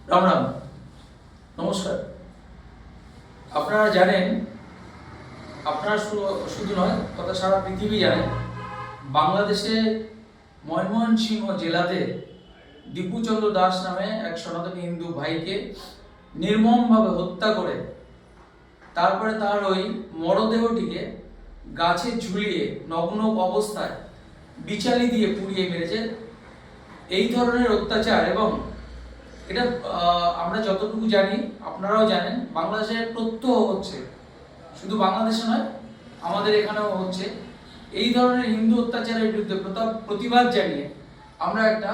রাম রাম, নমস্কার। আপনারা জানেন, আপনারা শুধু নয়, তথা সারা পৃথিবী জানে, বাংলাদেশে ময়মনসিংহ জেলাতে দীপুচন্দ্র দাস নামে এক সনাতনী হিন্দু ভাইকে নির্মমভাবে হত্যা করে তারপরে তার ওই মরদেহটিকে গাছে ঝুলিয়ে নগ্ন অবস্থায় বিচালি দিয়ে পুড়িয়ে মেরেছে। এই ধরনের অত্যাচার, এবং এটা আমরা যতটুকু জানি, আপনারাও জানেন, বাংলাদেশে প্রত্যহ হচ্ছে। শুধু বাংলাদেশে নয়, আমাদের এখানেও হচ্ছে। এই ধরনের হিন্দু অত্যাচারের বিরুদ্ধে প্রতিবাদ জানিয়ে আমরা একটা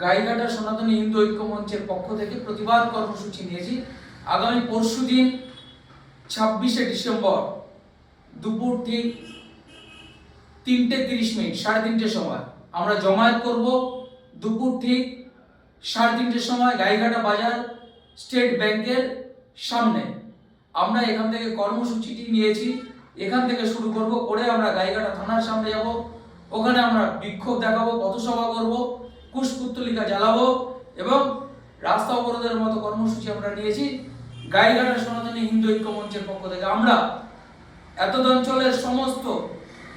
গাইঘাটা সনাতনী হিন্দু ঐক্য মঞ্চের পক্ষ থেকে প্রতিবাদ কর্মসূচি নিয়েছি। আগামী পরশুদিন 26শে ডিসেম্বর দুপুর ঠিক 3:30, 3:30 সময় আমরা জমায়েত করব। দুপুর ঠিক 3:30 সময় গাইঘাটা বাজার স্টেট ব্যাংকের সামনে আমরা এখান থেকে কর্মসূচিটি নিয়েছি। এখান থেকে শুরু করব, করে আমরা গাইঘাটা থানার সামনে যাব। ওখানে আমরা বিক্ষোভ দেখাবো, পথসভা করব, কুশপুত্তলিকা জ্বালাবো এবং রাস্তা অবরোধের মতো কর্মসূচি আমরা নিয়েছি গাইঘাটা সনাতনী হিন্দু ঐক্য মঞ্চের পক্ষ থেকে। আমরা এতদ অঞ্চলের সমস্ত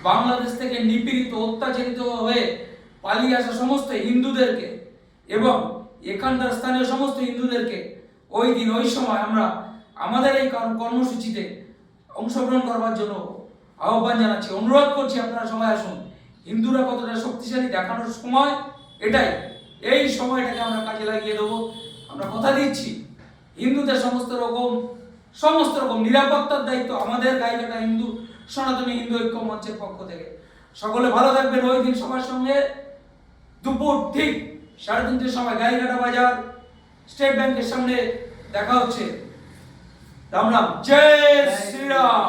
বাংলাদেশ থেকে নিপীড়িত, অত্যাচারিত হয়ে পালিয়ে আসা সমস্ত হিন্দুদেরকে এবং এখানকার স্থানীয় সমস্ত হিন্দুদেরকে ওই দিন ওই সময় আমরা আমাদের এই কর্মসূচিতে অংশগ্রহণ করবার জন্য আহ্বান জানাচ্ছি, অনুরোধ করছি। আপনারা সবাই আসুন। হিন্দুরা কতটা শক্তিশালী দেখানোর সময় এটাই। এই সময়টাকে আমরা কাজে লাগিয়ে দেবো। আমরা কথা দিচ্ছি, হিন্দুদের সমস্ত রকম নিরাপত্তার দায়িত্ব আমাদের গাইঘাটা হিন্দু সনাতনী হিন্দু ঐক্য মঞ্চের পক্ষ থেকে। সকলে ভালো থাকবেন। ওই দিন সবার সঙ্গে দুপুর ঠিক 3:30 সময় গাইঘাটা বাজার স্টেট ব্যাংকের সামনে দেখা হচ্ছে। রাম রাম, জয় শ্রীরাম।